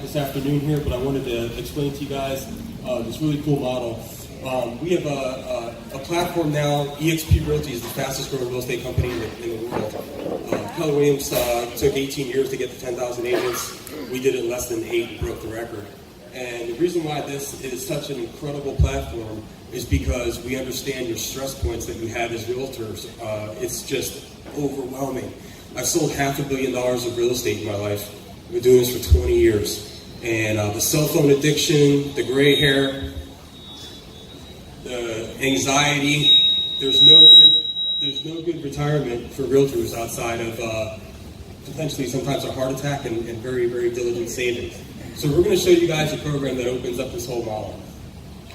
This afternoon here, but I wanted to explain to you guys this really cool model. We have a platform now. eXp Realty is the fastest growing real estate company in the world. Keller Williams took 18 years to get to 10,000 agents. We did it in less than 8 and broke the record. And the reason why this is such an incredible platform is because we understand your stress points that you have as realtors. It's just overwhelming. I've sold $500 million of real estate in my life. I've been doing this for 20 years. And the cell phone addiction, the gray hair, the anxiety, there's no good retirement for realtors outside of potentially sometimes a heart attack and very, very diligent savings. So we're going to show you guys a program that opens up this whole model.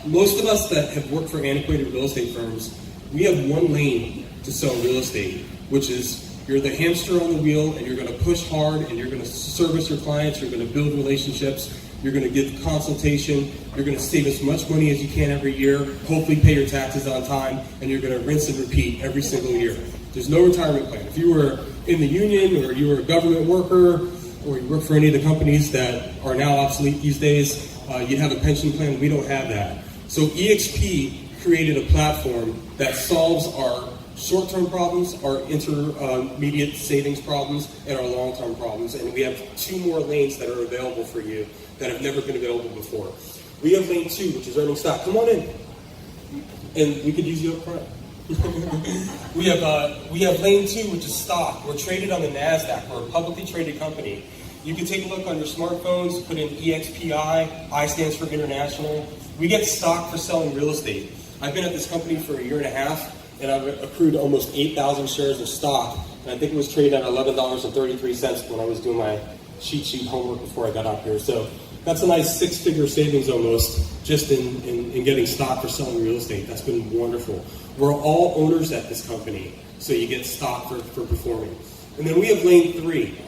Most of us that have worked for antiquated real estate firms, we have one lane to sell real estate, which is you're the hamster on the wheel, and you're going to push hard, and you're going to service your clients, you're going to build relationships, you're going to give consultation, you're going to save as much money as you can every year, hopefully pay your taxes on time, and you're going to rinse and repeat every single year. There's no retirement plan. If you were in the union, or you were a government worker, or you work for any of the companies that are now obsolete these days, you'd have a pension plan. We don't have that. So eXp created a platform that solves our short-term problems, our intermediate savings problems, and our long-term problems. And we have 2 more lanes that are available for you that have never been available before. We have lane 2, which is earning stock. Come on in. And we could use you up front. we have lane 2, which is stock. We're traded on the NASDAQ. We're a publicly traded company. You can take a look on your smartphones, put in EXPI. I stands for international. We get stock for selling real estate. I've been at this company for 1.5 years. And I've accrued almost 8,000 shares of stock. And I think it was traded at $11.33 when I was doing my cheat sheet homework before I got up here. So that's a nice 6-figure savings almost just in getting stock for selling real estate. That's been wonderful. We're all owners at this company, so you get stock for performing. And then we have lane 3.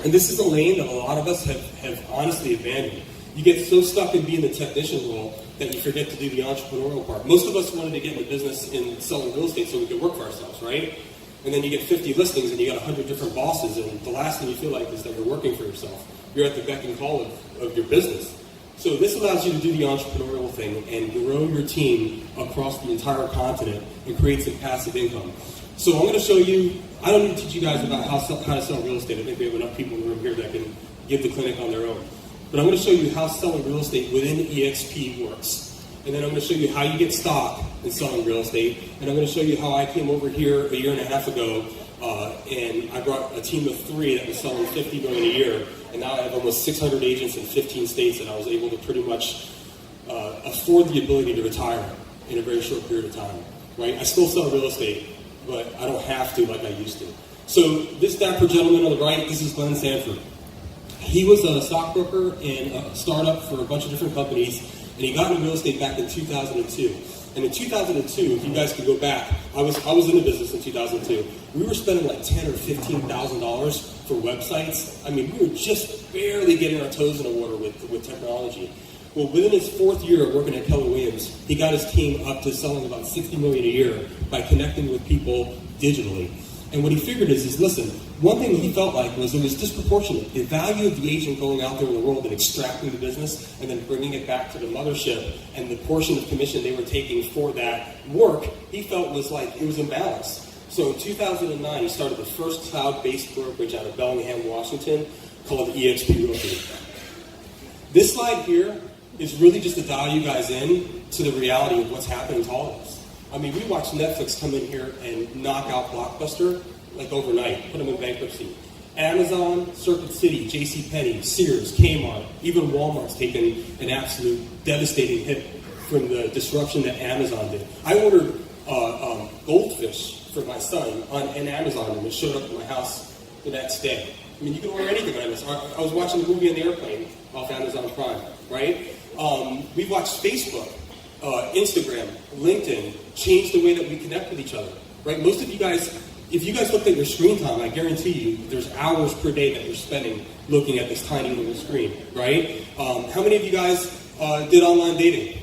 And this is a lane that a lot of us have honestly abandoned. You get so stuck in being the technician role that you forget to do the entrepreneurial part. Most of us wanted to get in the business in selling real estate so we could work for ourselves, right? And then you get 50 listings and you got 100 different bosses, and the last thing you feel like is that you're working for yourself. You're at the beck and call of your business. So this allows you to do the entrepreneurial thing and grow your team across the entire continent and create some passive income. So I'm going to show you, I don't need to teach you guys about how to sell real estate. I think we have enough people in the room here that can give the clinic on their own. But I'm going to show you how selling real estate within eXp works. And then I'm going to show you how you get stock in selling real estate. And I'm going to show you how I came over here 1.5 years ago, and I brought a team of 3 that was selling $50 million a year. And now I have almost 600 agents in 15 states, and I was able to pretty much afford the ability to retire in a very short period of time. Right? I still sell real estate, but I don't have to like I used to. So this dapper gentleman on the right, this is Glenn Sanford. He was a stockbroker and a startup for a bunch of different companies, and he got into real estate back in 2002. And in 2002, if you guys could go back, I was in the business in 2002. We were spending like $10,000 or $15,000 for websites. I mean, we were just barely getting our toes in the water with technology. Well, within his 4th year of working at Keller Williams, he got his team up to selling about $60 million a year by connecting with people digitally. And what he figured is listen, one thing he felt like was it was disproportionate. The value of the agent going out there in the world and extracting the business and then bringing it back to the mothership and the portion of commission they were taking for that work, he felt was like it was imbalanced. So in 2009, he started the first cloud-based brokerage out of Bellingham, Washington, called eXp Realty. This slide here is really just to dial you guys in to the reality of what's happening to all of us. I mean, we watch Netflix come in here and knock out Blockbuster like overnight, put them in bankruptcy. Amazon, Circuit City, JCPenney, Sears, Kmart, even Walmart's taken an absolute devastating hit from the disruption that Amazon did. I ordered goldfish for my son on Amazon, and it showed up at my house the next day. I mean, you can order anything on Amazon. I was watching a movie on the airplane off Amazon Prime, right? We've watched Facebook, Instagram, LinkedIn change the way that we connect with each other, right? Most of you guys, if you guys looked at your screen time, I guarantee you there's hours per day that you're spending looking at this tiny little screen, right? How many of you guys did online dating?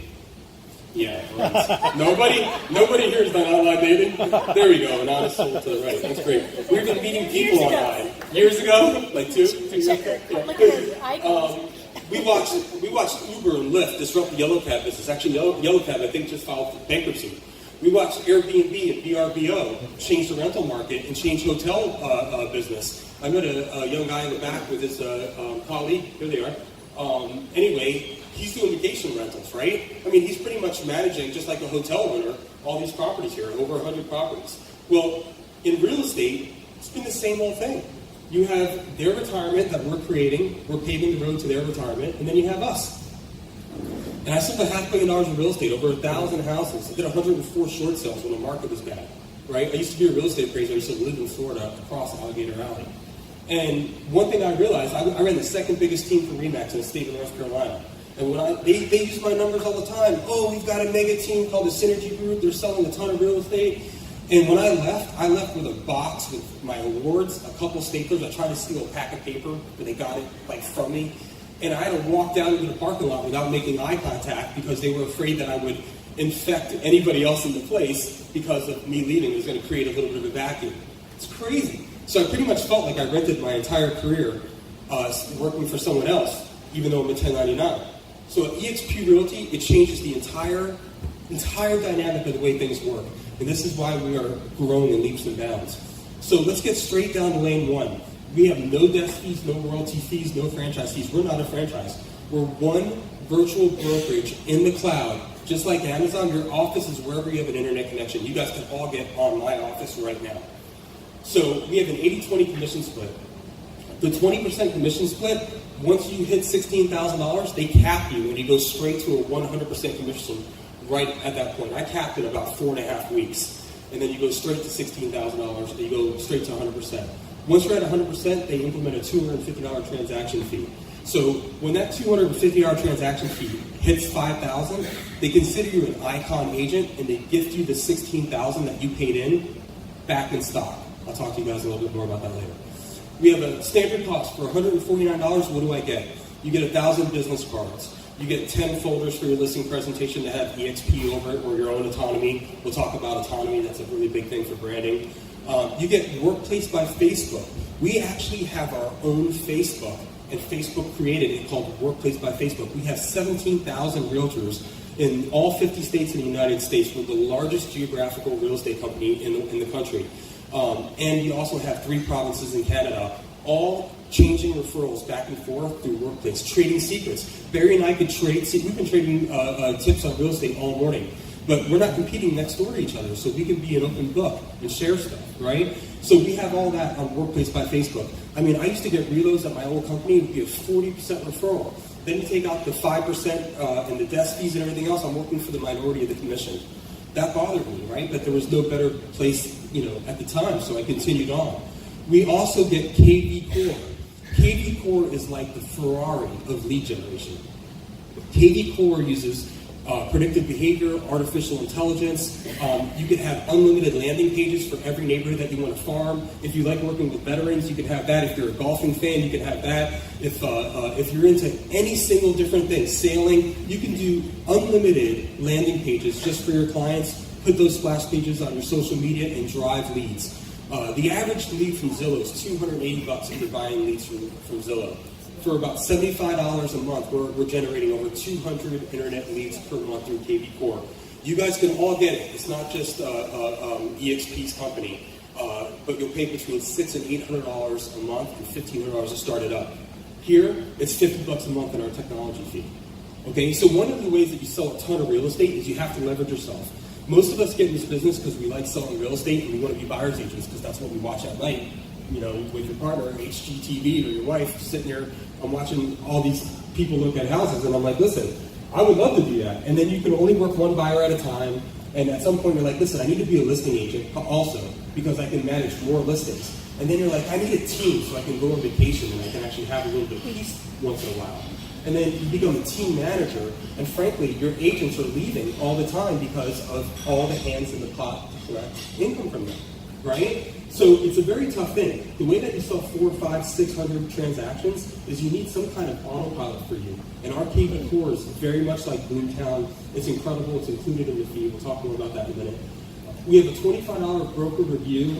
Yeah, right. Nobody here has done online dating. There we go, an honest soul to the right. That's great. We've been meeting people online. Years ago? Like 2 years ago? Yeah. we watched Uber and Lyft disrupt the yellow cab business. Actually, yellow cab, I think, just filed for bankruptcy. We watched Airbnb and VRBO change the rental market and change hotel business. I met a young guy in the back with his colleague. Here they are. Anyway, he's doing vacation rentals, right? I mean, he's pretty much managing, just like a hotel owner, all these properties here, over 100 properties. Well, in real estate, it's been the same old thing. You have their retirement that we're creating, we're paving the road to their retirement, and then you have us. And I sold $500 million in real estate, over 1,000 houses. I did 104 short sales when the market was bad, right? I used to be a real estate appraiser. I used to live in Florida across Alligator Alley. And one thing I realized, I ran the second biggest team for RE/MAX in the state of North Carolina. And when they use my numbers all the time. Oh, we've got a mega team called the Synergy Group. They're selling a ton of real estate. And when I left with a box with my awards, a couple staplers. I tried to steal a pack of paper, but they got it from me. And I had to walk down into the parking lot without making eye contact because they were afraid that I would infect anybody else in the place because of me leaving. It was going to create a little bit of a vacuum. It's crazy. So I pretty much felt like I rented my entire career working for someone else, even though I'm a 1099. So at eXp Realty, it changes the entire dynamic of the way things work. And this is why we are growing in leaps and bounds. So let's get straight down to lane one. We have no desk fees, no royalty fees, no franchise fees. We're not a franchise. We're one virtual brokerage in the cloud. Just like Amazon, your office is wherever you have an internet connection. You guys can all get on my office right now. So we have an 80-20 commission split. The 20% commission split, once you hit $16,000, they cap you and you go straight to a 100% commission right at that point. I capped it about 4.5 weeks. And then you go straight to $16,000 and you go straight to 100%. Once you're at 100%, they implement a $250 transaction fee. So when that $250 transaction fee hits $5,000, they consider you an icon agent and they gift you the $16,000 that you paid in back in stock. I'll talk to you guys a little bit more about that later. We have a standard cost for $149. What do I get? You get 1,000 business cards. You get 10 folders for your listing presentation that have eXp over it or your own autonomy. We'll talk about autonomy. That's a really big thing for branding. You get Workplace by Facebook. We actually have our own Facebook, and Facebook created it called Workplace by Facebook. We have 17,000 realtors in all 50 states in the United States. We're the largest geographical real estate company in the country. And we also have 3 provinces in Canada, all changing referrals back and forth through Workplace. Trading secrets. Barry and I could trade. We've been trading tips on real estate all morning. But we're not competing next door to each other, so we can be an open book and share stuff, right? So we have all that on Workplace by Facebook. I mean, I used to get reloads at my old company. It would be a 40% referral. Then you take out the 5% and the desk fees and everything else. I'm working for the minority of the commission. That bothered me, right? But there was no better place, at the time, so I continued on. We also get KV Core. KV Core is like the Ferrari of lead generation. KV Core uses predictive behavior, artificial intelligence. You can have unlimited landing pages for every neighborhood that you want to farm. If you like working with veterans, you can have that. If you're a golfing fan, you can have that. If you're into any single different thing, sailing, you can do unlimited landing pages just for your clients. Put those splash pages on your social media and drive leads. The average lead from Zillow is $280 if you're buying leads from Zillow. For about $75 a month, we're generating over 200 internet leads per month through KV Core. You guys can all get it. It's not just eXp's company, but you'll pay between $600 and $800 a month and $1,500 to start it up. Here, it's $50 a month in our technology fee. Okay, so one of the ways that you sell a ton of real estate is you have to leverage yourself. Most of us get in this business because we like selling real estate and we want to be buyer's agents because that's what we watch at night. With your partner, HGTV, or your wife, sitting there, I'm watching all these people look at houses, and I'm like, listen, I would love to do that. And then you can only work one buyer at a time, and at some point you're like, listen, I need to be a listing agent also, because I can manage more listings. And then you're like, I need a team so I can go on vacation and I can actually have a little bit of peace once in a while. And then you become a team manager, and frankly, your agents are leaving all the time because of all the hands in the pot to collect income from them, right? So it's a very tough thing. The way that you sell 400, 500, 600 transactions is you need some kind of autopilot for you. And our KV Core is very much like Boomtown. It's incredible. It's included in the fee. We'll talk more about that in a minute. We have a $25 broker review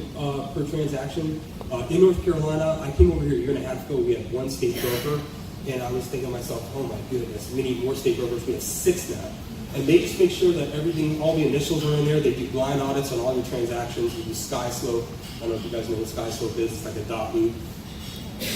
per transaction. In North Carolina, I came over here a year and a half ago. We had one state broker. and I was thinking to myself, oh my goodness, we need more state brokers. We have 6 now. And they just make sure that everything, all the initials are in there. They do blind audits on all your transactions. We use SkySlope. I don't know if you guys know what SkySlope is. It's like a dot loop.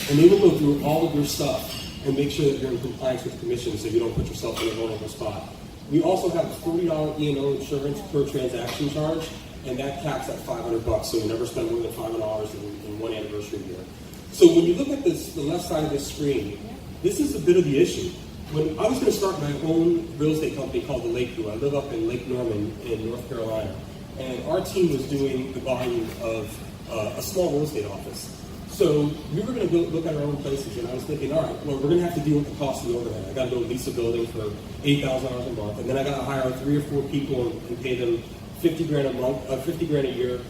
And they will go through all of your stuff and make sure that you're in compliance with commissions so you don't put yourself in a vulnerable spot. We also have a $40 E&O insurance per transaction charge, and that caps at $500, so you never spend more than $500 in one anniversary year. So when you look at this, the left side of this screen, this is a bit of the issue. When I was going to start my own real estate company called the Lake Group, I live up in Lake Norman in North Carolina, and our team was doing the volume of a small real estate office. So we were going to go look at our own places, and I was thinking, all right, well, we're going to have to deal with the cost of the overhead. I got to go lease a building for $8,000 a month, and then I got to hire 3 or 4 people and pay them $50,000 a month, $50,000 a year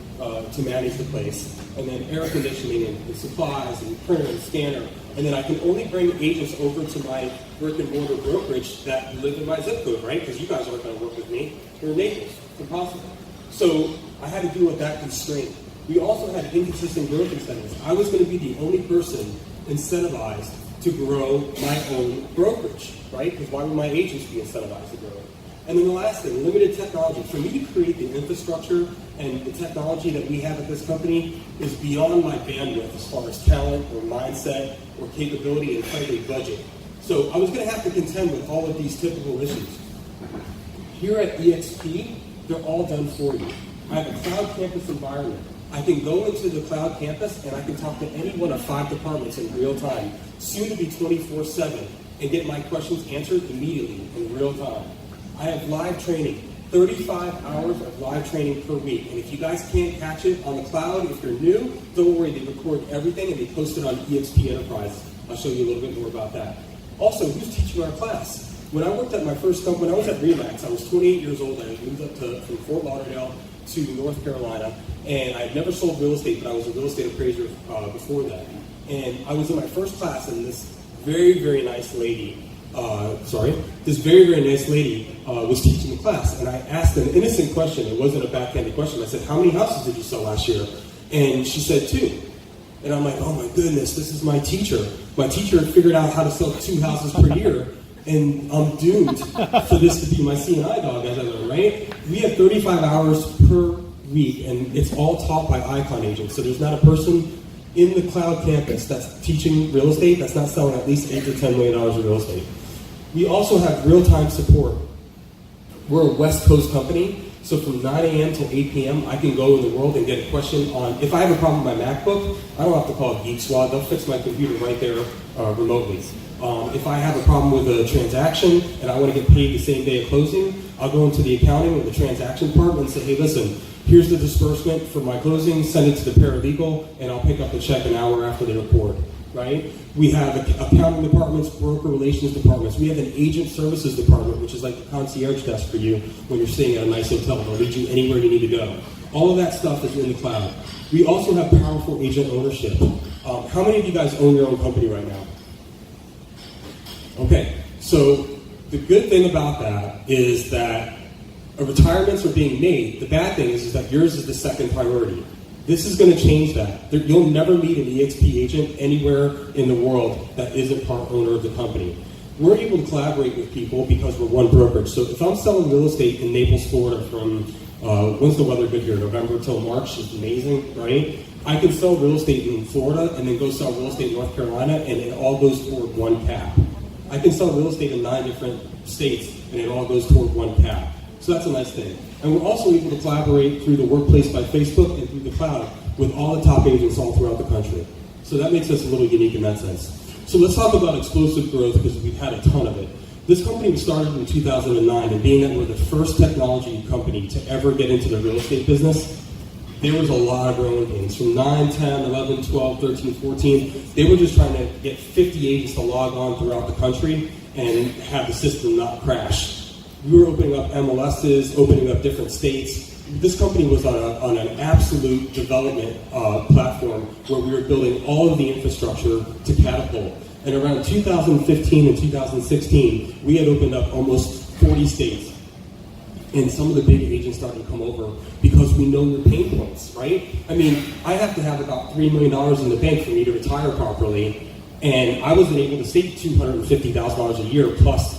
to manage the place, and then air conditioning and supplies and printer and scanner, and then I can only bring agents over to my brick and mortar brokerage that live in my zip code, right? Because you guys aren't going to work with me. You're in Naples. It's impossible. So I had to deal with that constraint. We also had inconsistent growth incentives. I was going to be the only person incentivized to grow my own brokerage, right? Because why would my agents be incentivized to grow it? And then the last thing, limited technology. For me to create the infrastructure and the technology that we have at this company is beyond my bandwidth as far as talent or mindset or capability and frankly budget. So I was going to have to contend with all of these typical issues. Here at eXp, they're all done for you. I have a cloud campus environment. I can go into the cloud campus and I can talk to any one of 5 departments in real time, soon to be 24/7, and get my questions answered immediately in real time. I have live training, 35 hours of live training per week. And if you guys can't catch it on the cloud, if you're new, don't worry, they record everything and they post it on eXp Enterprise. I'll show you a little bit more about that. Also, who's teaching our class? When I worked at my first company, when I was at Remax, I was 28 years old. I had moved up from Fort Lauderdale to North Carolina, and I had never sold real estate, but I was a real estate appraiser before that. And I was in my first class, and this very, very nice lady, was teaching the class, and I asked an innocent question. It wasn't a backhanded question. I said, how many houses did you sell last year? And she said 2. And I'm like, oh my goodness, this is my teacher. My teacher figured out how to sell 2 houses per year, and I'm doomed for this to be my CNI dog, as I learned, right? We have 35 hours per week, and it's all taught by Icon agents. So there's not a person in the cloud campus that's teaching real estate that's not selling at least $8 to $10 million of real estate. We also have real-time support. We're a West Coast company, so from 9 a.m. till 8 p.m., I can go in the world and get a question on, if I have a problem with my MacBook, I don't have to call Geek Squad. They'll fix my computer right there remotely. If I have a problem with a transaction and I want to get paid the same day of closing, I'll go into the accounting or the transaction department and say, hey, listen, here's the disbursement for my closing, send it to the paralegal, and I'll pick up the check an hour after they report, right? We have accounting departments, broker relations departments. We have an agent services department, which is like the concierge desk for you when you're staying at a nice hotel. They'll lead you anywhere you need to go. All of that stuff is in the cloud. We also have powerful agent ownership. How many of you guys own your own company right now? Okay, so the good thing about that is that retirements are being made. The bad thing is that yours is the second priority. This is going to change that. You'll never meet an eXp agent anywhere in the world that isn't part owner of the company. We're able to collaborate with people because we're one brokerage. So if I'm selling real estate in Naples, Florida from, when's the weather good here? November till March is amazing, right? I can sell real estate in Florida and then go sell real estate in North Carolina, and it all goes toward one cap. I can sell real estate in 9 different states, and it all goes toward one cap. So that's a nice thing. And we're also able to collaborate through the workplace by Facebook and through the cloud with all the top agents all throughout the country. So that makes us a little unique in that sense. So let's talk about explosive growth because we've had a ton of it. This company was started in 2009, and being that we're the first technology company to ever get into the real estate business, there was a lot of growing pains. From 9, 10, 11, 12, 13, 14, they were just trying to get 50 agents to log on throughout the country and have the system not crash. We were opening up MLSs, opening up different states. This company was on an absolute development platform where we were building all of the infrastructure to catapult. And around 2015 and 2016, we had opened up almost 40 states. And some of the big agents started to come over because we know your pain points, right? I mean, I have to have about $3 million in the bank for me to retire properly. And I wasn't able to save $250,000 a year plus,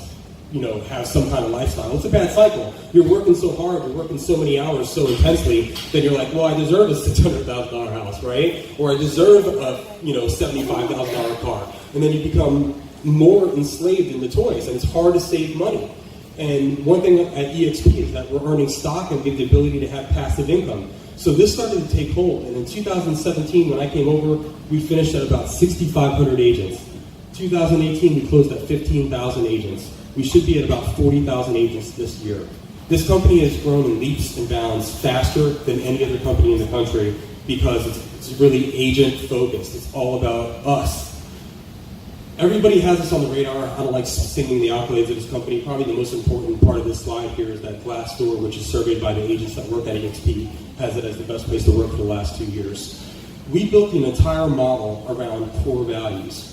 have some kind of lifestyle. It's a bad cycle. You're working so hard, you're working so many hours so intensely, that you're like, well, I deserve a $600,000 house, right? Or I deserve a, $75,000 car. And then you become more enslaved in the toys, and it's hard to save money. And one thing at eXp is that we're earning stock and we have the ability to have passive income. So this started to take hold. And in 2017, when I came over, we finished at about 6,500 agents. 2018, we closed at 15,000 agents. We should be at about 40,000 agents this year. This company has grown in leaps and bounds faster than any other company in the country because it's really agent focused. It's all about us. Everybody has us on the radar. I don't like singing the accolades of this company. Probably the most important part of this slide here is that Glassdoor, which is surveyed by the agents that work at eXp, has it as the best place to work for the last 2 years. We built an entire model around core values.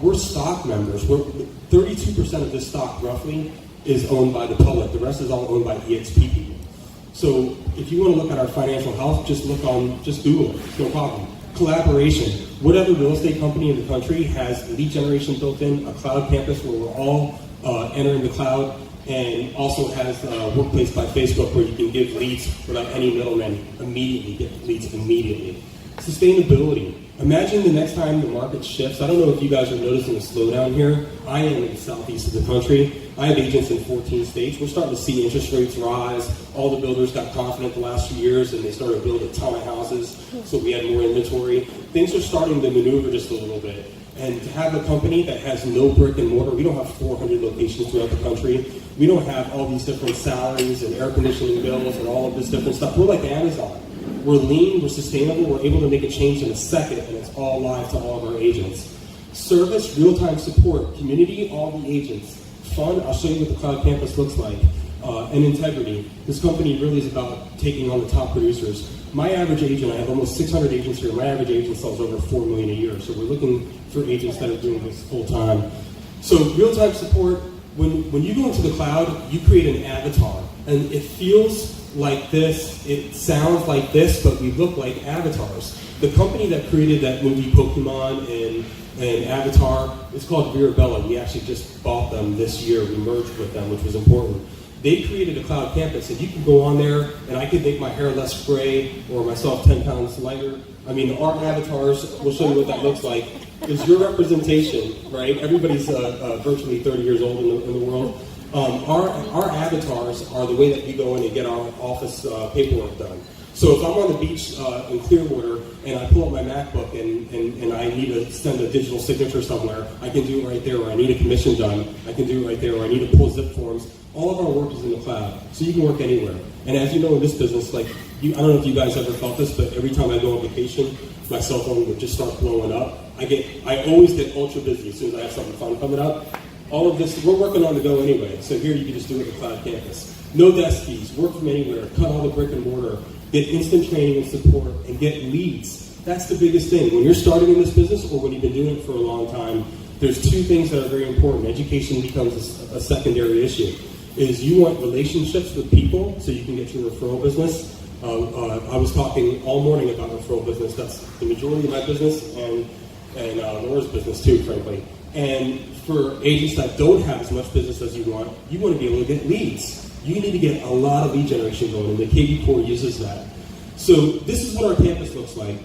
We're stock members. 32% of this stock, roughly, is owned by the public. The rest is all owned by eXp people. So if you want to look at our financial health, just Google it. It's no problem. Collaboration. Whatever real estate company in the country has lead generation built in, a cloud campus where we're all entering the cloud, and also has Workplace by Facebook where you can give leads without any middlemen immediately, get leads immediately. Sustainability. Imagine the next time the market shifts. I don't know if you guys are noticing a slowdown here. I am in the southeast of the country. I have agents in 14 states. We're starting to see interest rates rise. All the builders got confident the last few years and they started building a ton of houses, so we had more inventory. Things are starting to maneuver just a little bit. And to have a company that has no brick and mortar, we don't have 400 locations throughout the country. We don't have all these different salaries and air conditioning bills and all of this different stuff. We're like Amazon. We're lean, we're sustainable, we're able to make a change in a second, and it's all live to all of our agents. Service, real-time support, community, all the agents. Fun, I'll show you what the cloud campus looks like. And integrity. This company really is about taking on the top producers. My average agent, I have almost 600 agents here, my average agent sells over $4 million a year, so we're looking for agents that are doing this full-time. So real-time support, when you go into the cloud, you create an avatar, and it feels like this, it sounds like this, but we look like avatars. The company that created that movie Pokemon and Avatar is called Virabella. We actually just bought them this year. We merged with them, which was important. They created a cloud campus, and you can go on there, and I could make my hair less gray or myself 10 pounds lighter. I mean, our avatars, we'll show you what that looks like, is your representation, right? Everybody's virtually 30 years old in the world. Our avatars are the way that we go in and get our office paperwork done. So if I'm on the beach in Clearwater and I pull up my MacBook and I need to send a digital signature somewhere, I can do it right there. Or I need a commission done, I can do it right there. Or I need to pull zip forms. All of our work is in the cloud, so you can work anywhere. And as you know in this business, I don't know if you guys ever felt this, but every time I go on vacation, my cell phone would just start blowing up. I always get ultra busy as soon as I have something fun coming up. All of this, we're working on the go anyway, so here you can just do it at the cloud campus. No desk fees, work from anywhere, cut all the brick and mortar, get instant training and support, and get leads. That's the biggest thing. When you're starting in this business or when you've been doing it for a long time, there's two things that are very important. Education becomes a secondary issue. Is you want relationships with people so you can get your referral business. I was talking all morning about referral business. That's the majority of my business and Laura's business too, frankly. And for agents that don't have as much business as you want to be able to get leads. You need to get a lot of lead generation going, and the KB Core uses that. So this is what our campus looks like.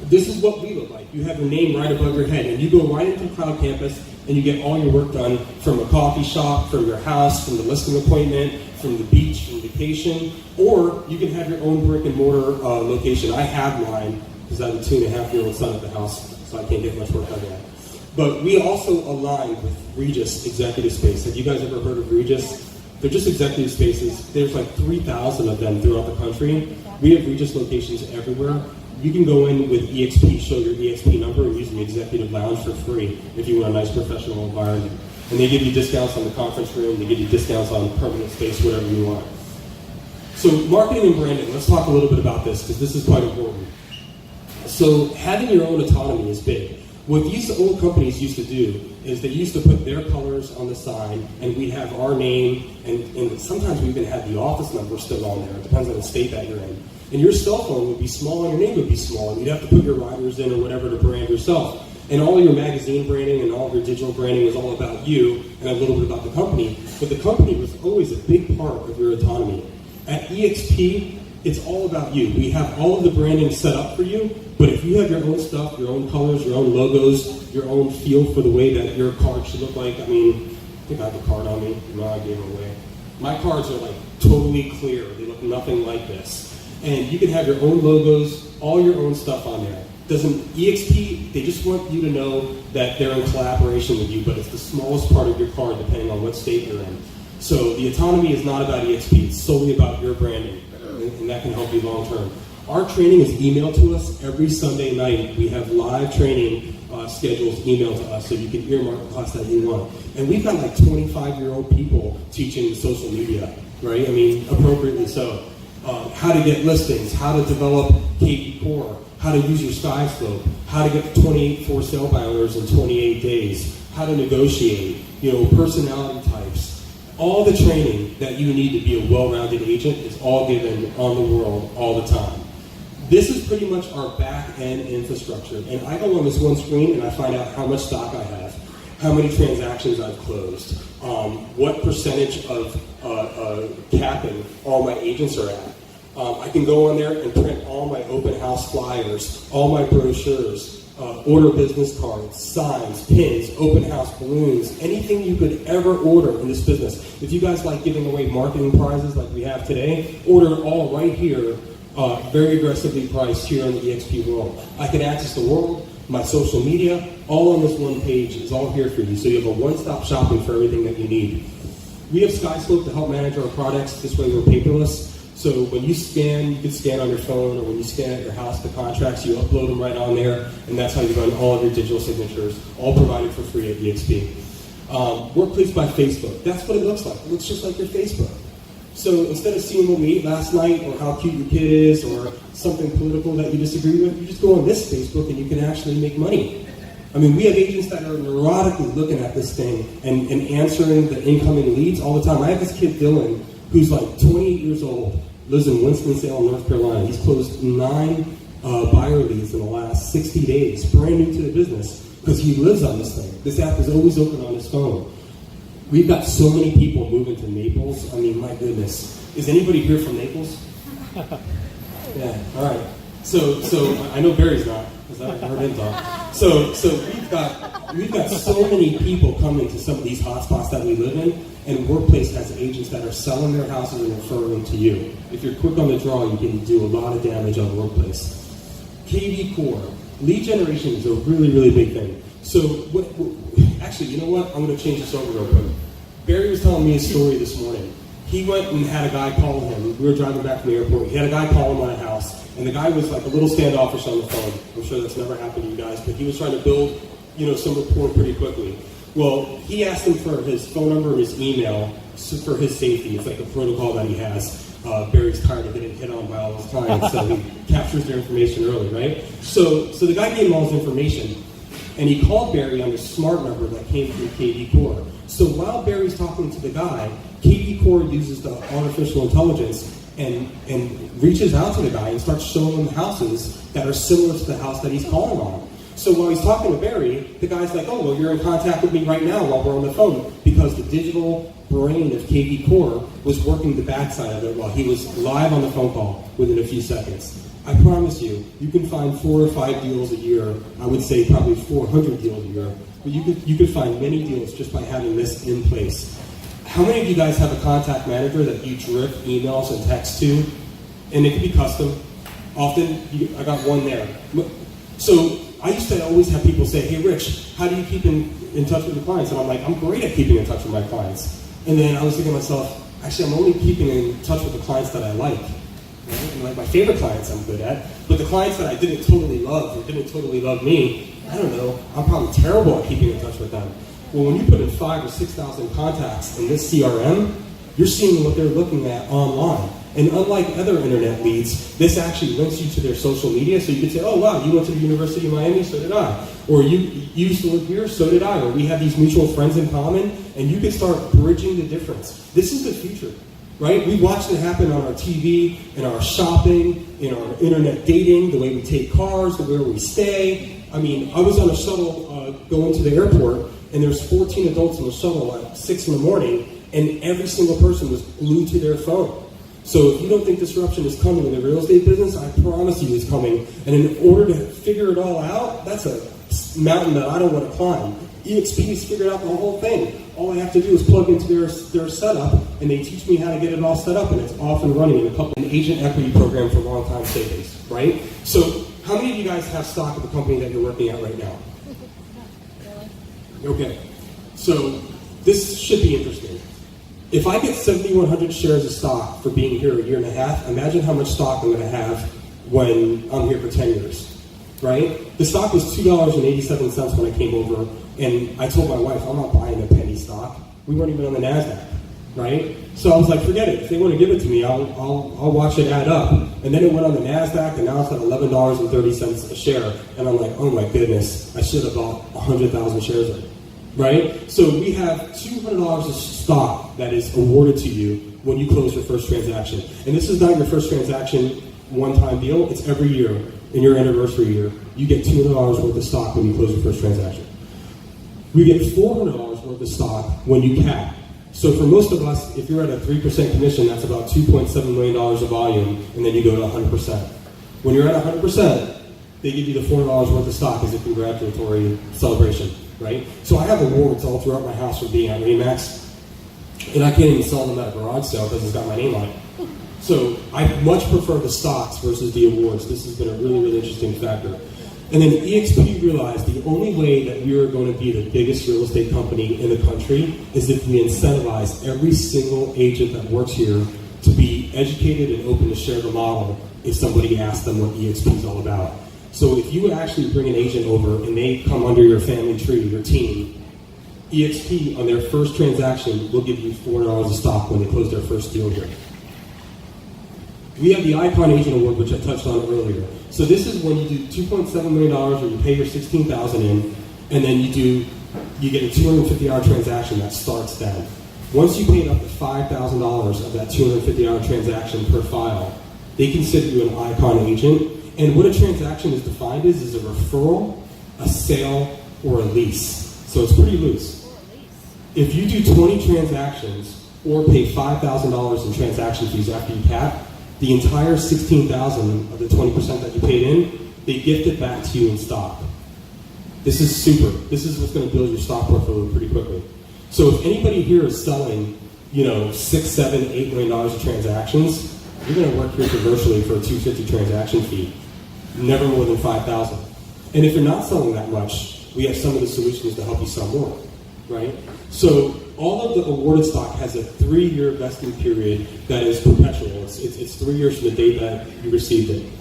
This is what we look like. You have your name right above your head, and you go right into the cloud campus, and you get all your work done from a coffee shop, from your house, from the listing appointment, from the beach, from vacation, or you can have your own brick and mortar location. I have mine because I have a 2.5-year-old son at the house, so I can't get much work done yet. But we also align with Regus Executive Space. Have you guys ever heard of Regus? They're just executive spaces. There's like 3,000 of them throughout the country. We have Regus locations everywhere. You can go in with eXp, show your eXp number, and use the executive lounge for free if you want a nice professional environment. And they give you discounts on the conference room. They give you discounts on permanent space, whatever you want. So marketing and branding, let's talk a little bit about this because this is quite important. So having your own autonomy is big. What these old companies used to do is they used to put their colors on the sign, and we'd have our name, and sometimes we even had the office number still on there. It depends on the state that you're in. And your cell phone would be small, and your name would be small, and you'd have to put your riders in or whatever to brand yourself. And all your magazine branding and all of your digital branding is all about you and a little bit about the company. But the company was always a big part of your autonomy. At eXp, it's all about you. We have all of the branding set up for you, but if you have your own stuff, your own colors, your own logos, your own feel for the way that your card should look like, I think I have a card on me. No, I gave it away. My cards are like totally clear. They look nothing like this. And you can have your own logos, all your own stuff on there. eXp, they just want you to know that they're in collaboration with you, but it's the smallest part of your card depending on what state you're in. So the autonomy is not about eXp, it's solely about your branding, and that can help you long term. Our training is emailed to us every Sunday night. We have live training schedules emailed to us, so you can earmark the class that you want. And we've got like 25-year-old people teaching social media, right? Appropriately so. How to get listings, how to develop KV Core, how to use your sky slope, how to get 28 for sale by owners in 28 days, how to negotiate, personality types. All the training that you need to be a well-rounded agent is all given on the world all the time. This is pretty much our back-end infrastructure. And I go on this one screen and I find out how much stock I have, how many transactions I've closed, what percentage of capping all my agents are at. I can go on there and print all my open house flyers, all my brochures, order business cards, signs, pins, open house balloons, anything you could ever order in this business. If you guys like giving away marketing prizes like we have today, order it all right here, very aggressively priced here in the eXp world. I can access the world, my social media, all on this one page is all here for you. So you have a one-stop shopping for everything that you need. We have SkySlope to help manage our products. This way we're paperless. So when you scan, you can scan on your phone, or when you scan at your house the contracts, you upload them right on there, and that's how you run all of your digital signatures, all provided for free at eXp. Workplace by Facebook, that's what it looks like. It looks just like your Facebook. So instead of seeing what we ate last night, or how cute your kid is, or something political that you disagree with, you just go on this Facebook and you can actually make money. We have agents that are neurotically looking at this thing and answering the incoming leads all the time. I have this kid, Dylan, who's like 28 years old, lives in Winston-Salem, North Carolina. He's closed 9 buyer leads in the last 60 days, brand new to the business, because he lives on this thing. This app is always open on his phone. We've got so many people moving to Naples. My goodness. Is anybody here from Naples? Yeah, all right. So I know Barry's not, because I heard him talk. So we've got so many people coming to some of these hotspots that we live in, and Workplace has agents that are selling their houses and referring them to you. If you're quick on the draw, you can do a lot of damage on Workplace. KV Core. Lead generation is a really, really big thing. So, actually, you know what? I'm going to change this over real quick. Barry was telling me a story this morning. He went and had a guy call him. We were driving back from the airport. He had a guy call him on a house, and the guy was like a little standoffish on the phone. I'm sure that's never happened to you guys, but he was trying to build, some rapport pretty quickly. Well, he asked him for his phone number and his email for his safety. It's like a protocol that he has. Barry's tired of getting hit on by all his clients, so he captures their information early, right? So the guy gave him all his information, and he called Barry on his smart number that came through KV Core. So while Barry's talking to the guy, KV Core uses the artificial intelligence and reaches out to the guy and starts showing him houses that are similar to the house that he's calling on. So while he's talking to Barry, the guy's like, oh, well, you're in contact with me right now while we're on the phone, because the digital brain of KV Core was working the backside of it while he was live on the phone call within a few seconds. I promise you, you can find 4 or 5 deals a year. I would say probably 400 deals a year. But you could find many deals just by having this in place. How many of you guys have a contact manager that you drip emails and texts to? And it can be custom. Often, I got one there. So I used to always have people say, hey, Rich, how do you keep in touch with your clients? And I'm like, I'm great at keeping in touch with my clients. And then I was thinking to myself, actually, I'm only keeping in touch with the clients that I like. Right? And like my favorite clients I'm good at, but the clients that I didn't totally love or didn't totally love me, I don't know, I'm probably terrible at keeping in touch with them. Well, when you put in 5,000 or 6,000 contacts in this CRM, you're seeing what they're looking at online. And unlike other internet leads, this actually links you to their social media, so you can say, oh wow, you went to the University of Miami, so did I. Or you used to live here, so did I. Or we have these mutual friends in common, and you can start bridging the difference. This is the future, right? We watched it happen on our TV, in our shopping, in our internet dating, the way we take cars, the way we stay. I mean, I was on a shuttle going to the airport, and there's 14 adults on the shuttle at 6 in the morning, and every single person was glued to their phone. So if you don't think disruption is coming in the real estate business, I promise you it's coming. And in order to figure it all out, that's a mountain that I don't want to climb. eXp has figured out the whole thing. All I have to do is plug into their setup, and they teach me how to get it all set up, and it's off and running in an agent equity program for long-time savings, right? So how many of you guys have stock of the company that you're working at right now? Okay, so this should be interesting. If I get 7,100 shares of stock for being here a year and a half, imagine how much stock I'm going to have when I'm here for 10 years, right? The stock was $2.87 when I came over, and I told my wife, I'm not buying a penny stock. We weren't even on the NASDAQ, right? So I was like, forget it. If they want to give it to me, I'll watch it add up. And then it went on the NASDAQ, and now it's at $11.30 a share. And I'm like, oh my goodness, I should have bought 100,000 shares of it. Right? So we have $200 of stock that is awarded to you when you close your first transaction. And this is not your first transaction, one-time deal. It's every year. In your anniversary year, you get $200 worth of stock when you close your first transaction. We get $400 worth of stock when you cap. So for most of us, if you're at a 3% commission, that's about $2.7 million of volume, and then you go to 100%. When you're at 100%, they give you the $400 worth of stock as a congratulatory celebration. Right? So I have awards all throughout my house for being at Remax, and I can't even sell them at a garage sale because it's got my name on it. So I much prefer the stocks versus the awards. This has been a really, really interesting factor. And then eXp realized the only way that we are going to be the biggest real estate company in the country is if we incentivize every single agent that works here to be educated and open to share the model if somebody asks them what eXp is all about. So if you actually bring an agent over and they come under your family tree, your team, eXp on their first transaction will give you $4 of stock when they close their first deal here. We have the Icon Agent Award, which I touched on earlier. So this is when you do $2.7 million where you pay your $16,000 in, and then you get a 250-hour transaction that starts then. Once you paid up to $5,000 of that 250-hour transaction per file, they consider you an Icon agent. And what a transaction is defined as is a referral, a sale, or a lease. So it's pretty loose. If you do 20 transactions or pay $5,000 in transaction fees after you cap, the entire $16,000 of the 20% that you paid in, they gift it back to you in stock. This is super. This is what's going to build your stock portfolio pretty quickly. So if anybody here is selling, $6, $7, $8 million of transactions, you're going to work here commercially for a $250 transaction fee. Never more than $5,000. And if you're not selling that much, we have some of the solutions to help you sell more, right? So all of the awarded stock has a 3-year vesting period that is perpetual. It's 3 years from the date that you received it.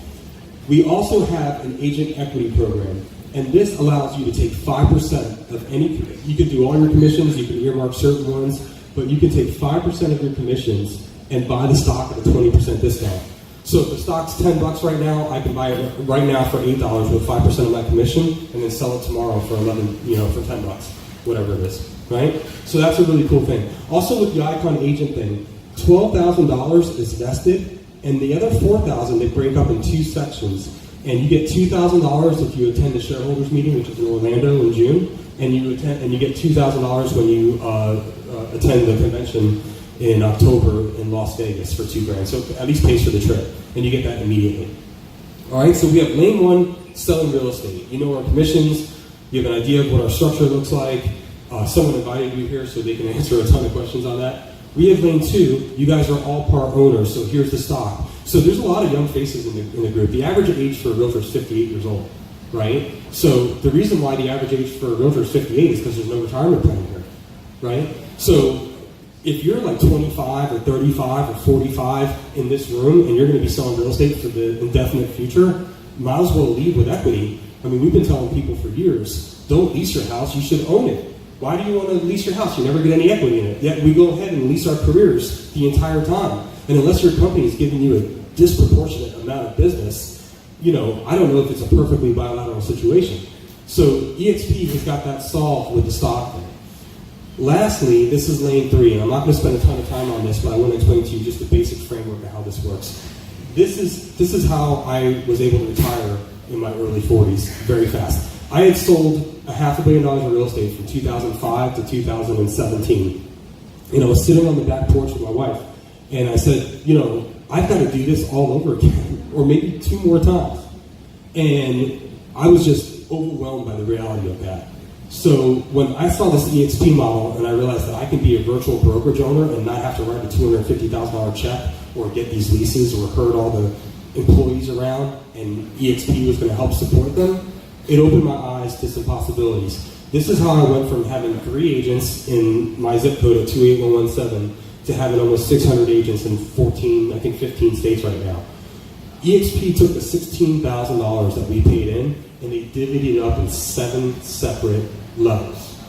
We also have an agent equity program, and this allows you to take 5% of any, you can do all your commissions, you can earmark certain ones, but you can take 5% of your commissions and buy the stock at a 20% discount. So if the stock's $10 right now, I can buy it right now for $8 with 5% of my commission, and then sell it tomorrow for for $10, whatever it is, right? So that's a really cool thing. Also with the Icon Agent thing, $12,000 is vested, and the other $4,000 they break up in 2 sections, and you get $2,000 if you attend the shareholders meeting, which is in Orlando in June, and you get $2,000 when you attend the convention in October in Las Vegas for $2,000. So at least pays for the trip, and you get that immediately. All right, so we have lane 1, selling real estate. You know our commissions. You have an idea of what our structure looks like. Someone invited you here so they can answer a ton of questions on that. We have lane 2. You guys are all part owners, so here's the stock. So there's a lot of young faces in the group. The average age for a realtor is 58 years old, right? So the reason why the average age for a realtor is 58 is because there's no retirement plan here, right? So if you're like 25 or 35 or 45 in this room and you're going to be selling real estate for the indefinite future, might as well lead with equity. I mean, we've been telling people for years, don't lease your house, you should own it. Why do you want to lease your house? You never get any equity in it. Yet we go ahead and lease our careers the entire time. And unless your company is giving you a disproportionate amount of business, I don't know if it's a perfectly bilateral situation. So eXp has got that solved with the stock thing. Lastly, this is lane 3, and I'm not going to spend a ton of time on this, but I want to explain to you just the basic framework of how this works. This is how I was able to retire in my early 40s very fast. I had sold $500 million in real estate from 2005 to 2017. And I was sitting on the back porch with my wife, and I said, I've got to do this all over again, or maybe 2 more times. And I was just overwhelmed by the reality of that. So when I saw this eXp model and I realized that I can be a virtual brokerage owner and not have to write a $250,000 check or get these leases or herd all the employees around, and eXp was going to help support them, it opened my eyes to some possibilities. This is how I went from having 3 agents in my zip code of 28117 to having almost 600 agents in 15 states right now. eXp took the $16,000 that we paid in and they divvied it up in 7 separate levels.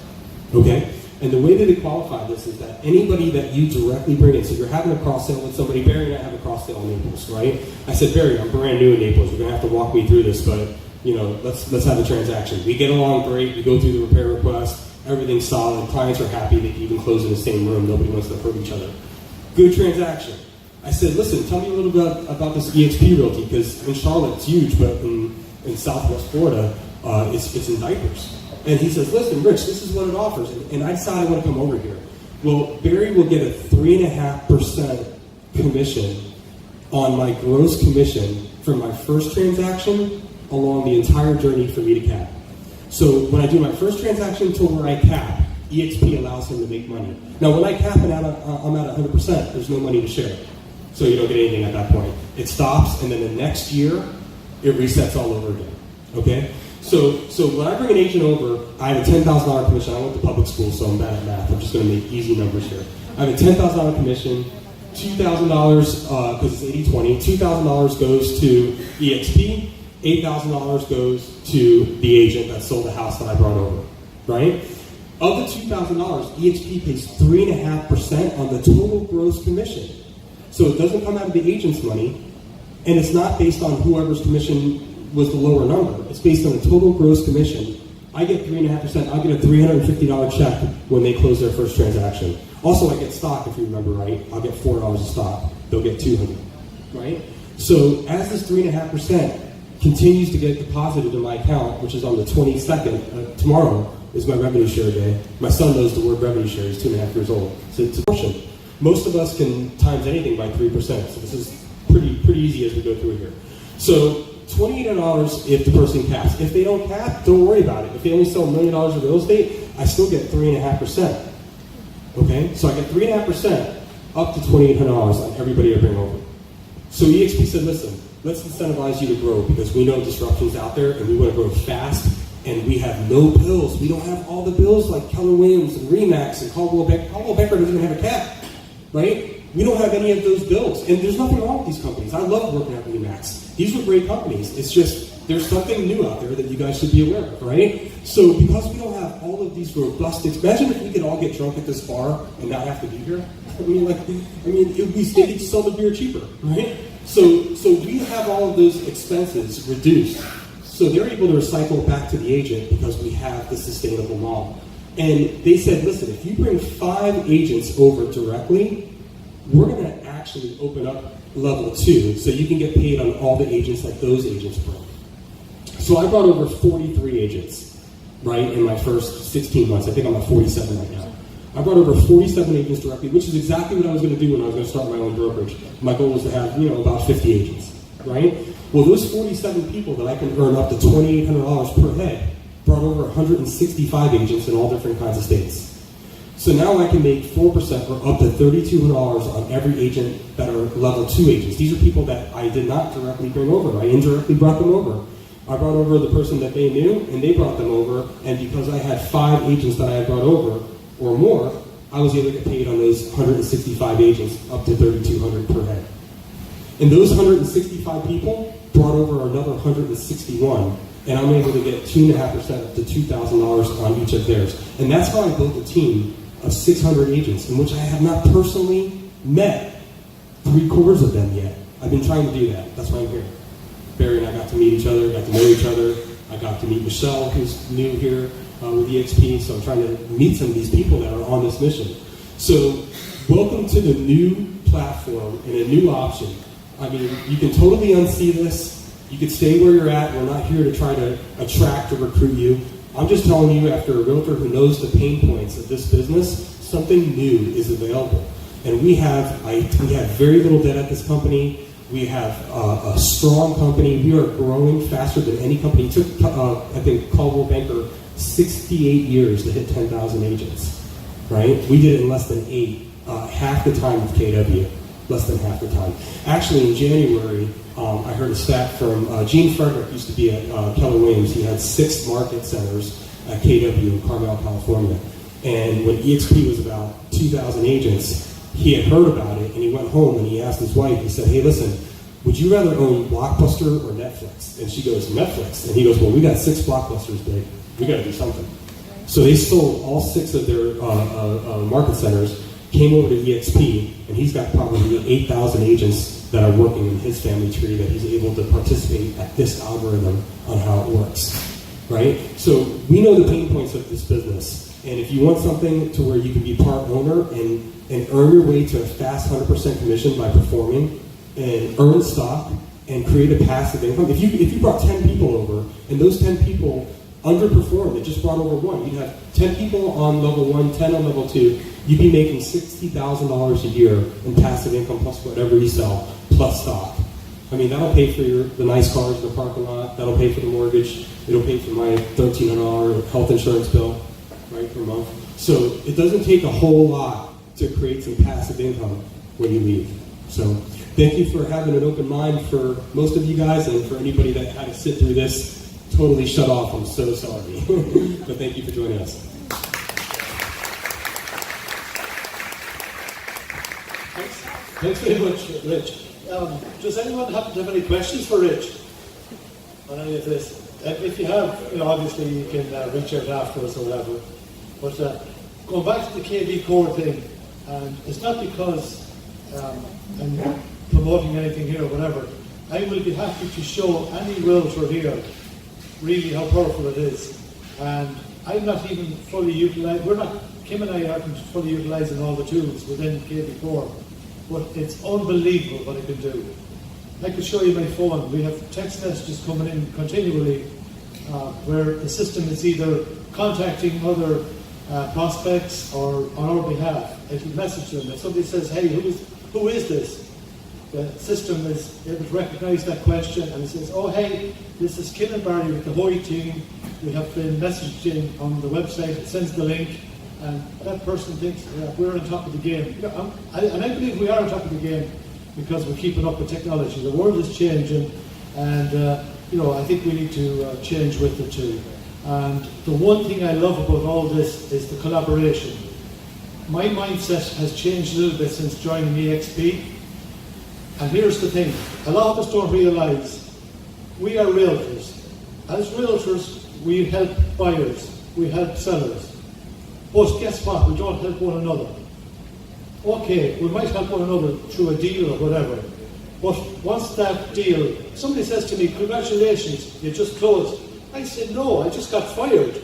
Okay? And the way that they qualify this is that anybody that you directly bring in, so you're having a cross sale with somebody, Barry and I have a cross sale in Naples, right? I said, Barry, I'm brand new in Naples. You're going to have to walk me through this, but let's have a transaction. We get along great. We go through the repair request. Everything's solid. Clients are happy. They can even close in the same room. Nobody wants to hurt each other. Good transaction. I said, listen, tell me a little bit about this eXp Realty, because in Charlotte it's huge, but in Southwest Florida, it's in diapers. And he says, listen, Rich, this is what it offers. And I decided I want to come over here. Well, Barry will get a 3.5% commission on my gross commission from my first transaction along the entire journey for me to cap. So when I do my first transaction to where I cap, eXp allows him to make money. Now, when I cap and I'm at 100%, there's no money to share. So you don't get anything at that point. It stops, and then the next year, it resets all over again. Okay? So when I bring an agent over, I have a $10,000 commission. I went to public school, so I'm bad at math. I'm just going to make easy numbers here. I have a $10,000 commission, $2,000, because it's 80-20, $2,000 goes to eXp, $8,000 goes to the agent that sold the house that I brought over, right? Of the $2,000, eXp pays 3.5% on the total gross commission. So it doesn't come out of the agent's money, and it's not based on whoever's commission was the lower number. It's based on the total gross commission. I get 3.5%. I'll get a $350 check when they close their first transaction. Also, I get stock, if you remember right. I'll get $4 of stock. They'll get $200, right? So as this 3.5% continues to get deposited in my account, which is on the 22nd, tomorrow is my revenue share day. My son knows the word revenue share. He's 2.5 years old. So it's a portion. Most of us can times anything by 3%. So this is pretty easy as we go through here. So $28 if the person caps. If they don't cap, don't worry about it. If they only sell $1 million of real estate, I still get 3.5%. Okay? So I get 3.5% up to $2,800 on everybody I bring over. So eXp said, listen, let's incentivize you to grow because we know disruption's out there and we want to grow fast and we have no bills. We don't have all the bills like Keller Williams and Remax and Caldwell Banker. Caldwell Banker doesn't even have a cap, right? We don't have any of those bills. And there's nothing wrong with these companies. I love working at Remax. These are great companies. It's just, there's something new out there that you guys should be aware of, right? So because we don't have all of these robust, imagine if we could all get drunk at this bar and not have to be here. It would be, they could sell the beer cheaper, right? So we have all of those expenses reduced. So they're able to recycle back to the agent because we have the sustainable model. And they said, listen, if you bring 5 agents over directly, we're going to actually open up level 2 so you can get paid on all the agents that those agents bring. So I brought over 43 agents, right, in my first 16 months. I think I'm at 47 right now. I brought over 47 agents directly, which is exactly what I was going to do when I was going to start my own brokerage. My goal was to have, about 50 agents, right? Well, those 47 people that I can earn up to $2,800 per head brought over 165 agents in all different kinds of states. So now I can make 4% or up to $3,200 on every agent that are level 2 agents. These are people that I did not directly bring over. I indirectly brought them over. I brought over the person that they knew, and they brought them over. And because I had 5 agents that I had brought over or more, I was able to get paid on those 165 agents up to $3,200 per head. And those 165 people brought over another 161, and I'm able to get 2.5% up to $2,000 on each of theirs. And that's how I built a team of 600 agents, in which I have not personally met 3/4 of them yet. I've been trying to do that. That's why I'm here. Barry and I got to meet each other, got to know each other. I got to meet Michelle, who's new here with eXp, so I'm trying to meet some of these people that are on this mission. So welcome to the new platform and a new option. I mean, you can totally unsee this. You could stay where you're at. We're not here to try to attract or recruit you. I'm just telling you, after a realtor who knows the pain points of this business, something new is available. And we have very little debt at this company. We have a strong company. We are growing faster than any company. It took, I think, Caldwell Banker 68 years to hit 10,000 agents, right? We did it in less than 8, half the time with KW, less than half the time. Actually, in January, I heard a stat from Gene Frederick, used to be at Keller Williams. He had 6 market centers at KW in Carmel, California. And when eXp was about 2,000 agents, he had heard about it, and he went home and he asked his wife, he said, hey, listen, would you rather own Blockbuster or Netflix? And she goes, Netflix. And he goes, well, we got 6 Blockbusters, babe. We got to do something. So they sold all 6 of their market centers, came over to eXp, and he's got probably 8,000 agents that are working in his family tree that he's able to participate at this algorithm on how it works, right? So we know the pain points of this business. And if you want something to where you can be part owner and earn your way to a fast 100% commission by performing and earn stock and create a passive income, if you brought 10 people over and those 10 people underperformed, they just brought over 1, you'd have 10 people on level 1, 10 on level 2, you'd be making $60,000 a year in passive income plus whatever you sell, plus stock. I mean, that'll pay for the nice cars in the parking lot, that'll pay for the mortgage, it'll pay for my $1,300 health insurance bill, right, per month. So it doesn't take a whole lot to create some passive income when you leave. So thank you for having an open mind for most of you guys, and for anybody that had to sit through this totally shut off, I'm so sorry. But thank you for joining us. Thanks very much, Rich. Does anyone happen to have any questions for Rich on any of this? If you have, obviously you can reach out afterwards or whatever. But going back to the KV core thing, and it's not because I'm promoting anything here or whatever. I will be happy to show any realtor here really how powerful it is. And I'm not even fully utilized. Kim and I aren't fully utilizing all the tools within KV core. But it's unbelievable what it can do. I could show you my phone. We have text messages coming in continually where the system is either contacting other prospects or on our behalf. It will message them. If somebody says, hey, who is this? The system is able to recognize that question, and it says, oh, hey, this is Kim and Barry with the Hoey team. We have been messaging on the website. It sends the link. And that person thinks we're on top of the game. And I believe we are on top of the game because we're keeping up with technology. The world is changing, and I think we need to change with it too. And the one thing I love about all this is the collaboration. My mindset has changed a little bit since joining eXp. And here's the thing. A lot of us don't realize we are realtors. As realtors, we help buyers, we help sellers. But guess what? We don't help one another. Okay, we might help one another through a deal or whatever. But once that deal, somebody says to me, congratulations, you just closed. I said, no, I just got fired.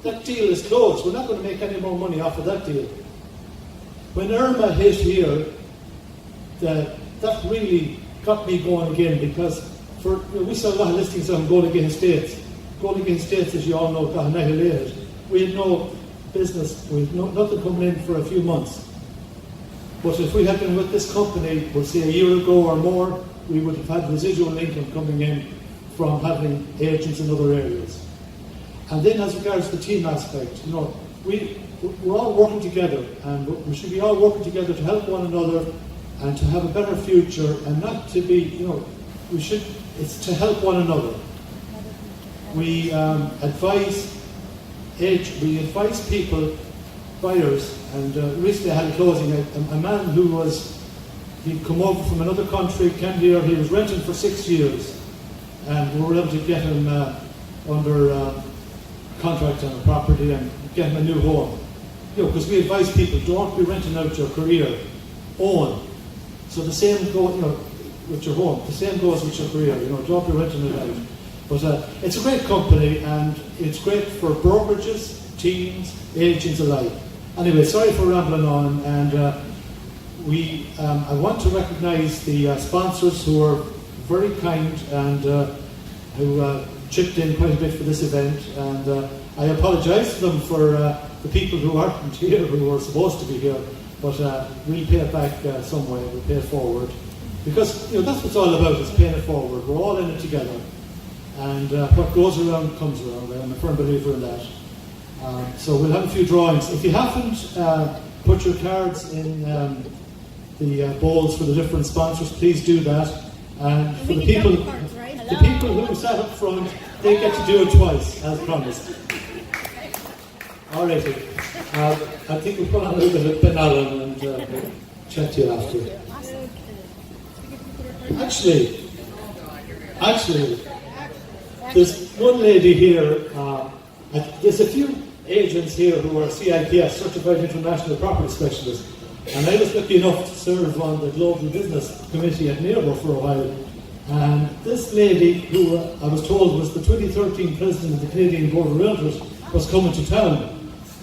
That deal is closed. We're not going to make any more money off of that deal. When Irma hit here, that really got me going again, because we saw a lot of listings on Golden Gate Estates. Golden Gate Estates, as you all know, got annihilated. We had no business, we had nothing coming in for a few months. But if we had been with this company, we'll say a year ago or more, we would have had residual income coming in from having agents in other areas. And then as regards to the team aspect, we're all working together, and we should be all working together to help one another and to have a better future, and not to be, it's to help one another. We advise people, buyers, and recently I had a closing. A man he'd come over from another country, came here, he was renting for 6 years, and we were able to get him under contract on a property and get him a new home. Because we advise people, don't be renting out your career, own. So the same goes, with your home. The same goes with your career. Don't be renting it out. But it's a great company, and it's great for brokerages, teams, agents alike. Anyway, sorry for rambling on, and I want to recognise the sponsors who are very kind and who chipped in quite a bit for this event. And I apologise to them for the people who aren't here, who were supposed to be here. But we'll pay it back some way. We'll pay it forward. Because that's what it's all about, is paying it forward. We're all in it together. And what goes around comes around. I'm a firm believer in that. So we'll have a few drawings. If you haven't put your cards in the bowls for the different sponsors, please do that. And for the people, the people who sat up front, they get to do it twice, as promised. All righty. I think we'll put on a little bit of Ben Allen and chat to you after. Actually, there's one lady here. There's a few agents here who are CIPS, Certified International Property Specialists, and I was lucky enough to serve on the Global Business Committee at NABO for a while. And this lady, who I was told was the 2013 president of the Canadian Board of Realtors, was coming to town.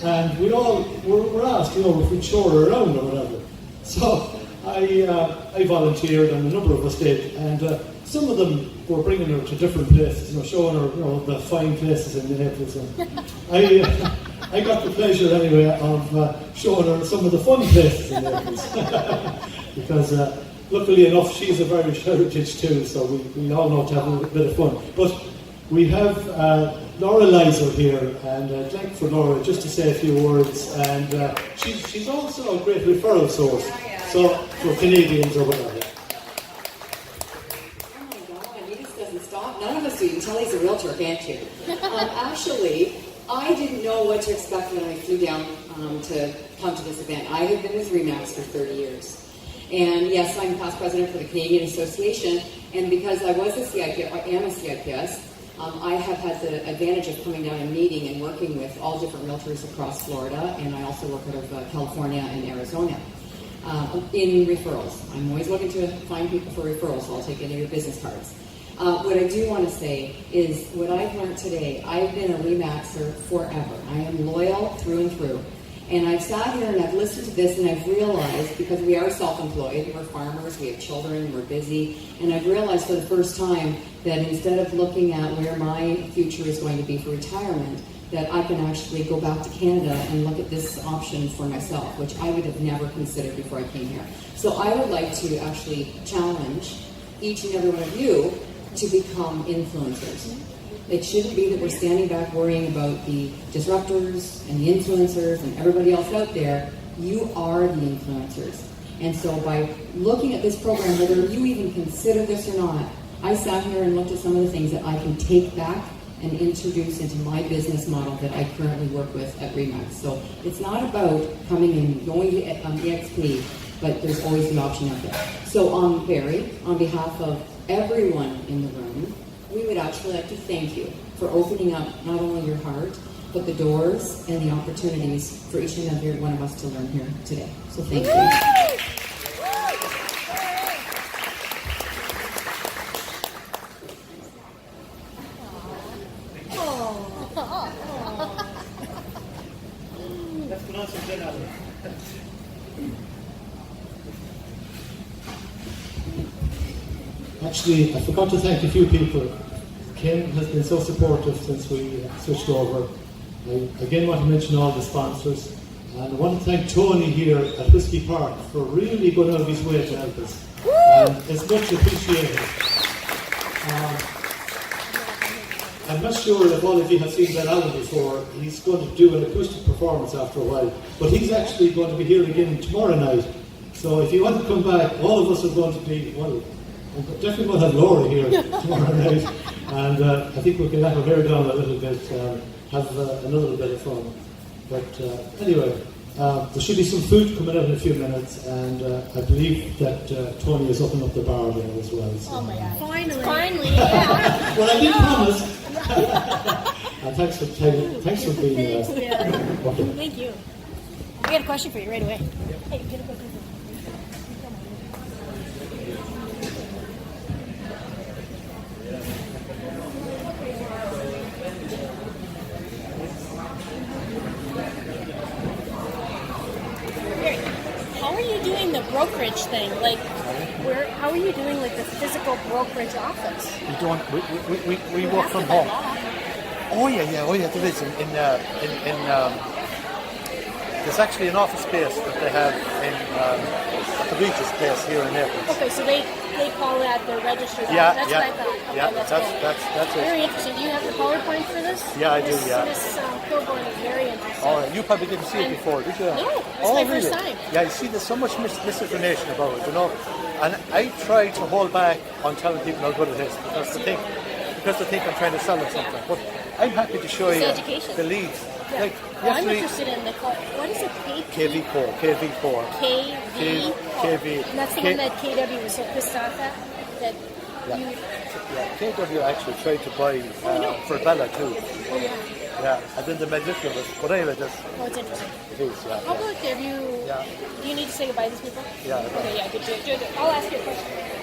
And we all were asked, if we'd show her around or whatever. So I volunteered, and a number of us did. And some of them were bringing her to different places, showing her, the fine places in Naples. And I got the pleasure anyway of showing her some of the fun places in Naples, because luckily enough, she's of Irish heritage too, so we all know to have a bit of fun. But we have Laura Lizer here, and I'd like for Laura just to say a few words. And she's also a great referral source, so for Canadians or whatever. None of us do. You can tell he's a realtor, can't you? Actually, I didn't know what to expect when I flew down to come to this event. I have been with RE/MAX for 30 years. And yes, I'm past president for the Canadian Association. And because I was a CIPS, I am a CIPS, I have had the advantage of coming down and meeting and working with all different realtors across Florida. And I also work out of California and Arizona in referrals. I'm always looking to find people for referrals, so I'll take any of your business cards. What I do want to say is what I've learned today. I've been a RE/MAXer forever. I am loyal through and through. And I've sat here and I've listened to this and I've realized, because we are self-employed, we're farmers, we have children, we're busy, and I've realized for the first time that instead of looking at where my future is going to be for retirement, that I can actually go back to Canada and look at this option for myself, which I would have never considered before I came here. So I would like to actually challenge each and every one of you to become influencers. It shouldn't be that we're standing back worrying about the disruptors and the influencers and everybody else out there. You are the influencers. And so by looking at this program, whether you even consider this or not, I sat here and looked at some of the things that I can take back and introduce into my business model that I currently work with at RE/MAX. So it's not about coming and going to eXp, but there's always the option out there. So Barry, on behalf of everyone in the room, we would actually like to thank you for opening up not only your heart, but the doors and the opportunities for each and every one of us to learn here today. So thank you. Let's put on some Ben Allen. Actually, I forgot to thank a few people. Kim has been so supportive since we switched over. I again want to mention all the sponsors. And I want to thank Tony here at Whiskey Park for really going out of his way to help us. And it's much appreciated. I'm not sure if all of you have seen Ben Allen before. He's going to do an acoustic performance after a while. But he's actually going to be here again tomorrow night. So if you want to come back, all of us are going to be, well, definitely we'll have Laura here tomorrow night. And I think we can let her hair down a little bit, have another bit of fun. But anyway, there should be some food coming out in a few minutes, and I believe that Tony is opening up the bar there as well. So. Oh my God! Finally, yeah. Well, I did promise. And thanks for being there. Thank you. I got a question for you right away. Hey, get a quick. How are you doing doing the brokerage thing, like, how are you doing like the physical brokerage office? We work from home. Oh yeah, there is there's actually an office space that they have in at the Regis place here in Naples. Okay, so they call that the registered Yeah, office. That's yeah, what I thought. Okay, yeah. That's it. very interesting. Do you have the PowerPoint for this? Yeah, I do, yeah. This billboard is very interesting. Oh, you probably didn't see it before, did you? No, it's my first time. Yeah, you see, there's so much misinformation about it, you know. And I try to hold back on telling people how good it is because they think I'm trying to sell them something. But I'm happy to show It's you education. the leads. Yeah. Like Well, I'm yesterday, interested in the what is it? KV4. KV. And that's the one that KW was so pissed off at. That Yeah. you. Yeah, KW actually tried to buy for Bella too. Oh yeah. Yeah, and then the magician was. But anyway, Oh, it's interesting. it is. Yeah. How about have you? Yeah. Do you need to say goodbye to these people? Yeah, I know. Okay. Yeah. Good. I'll ask you a question.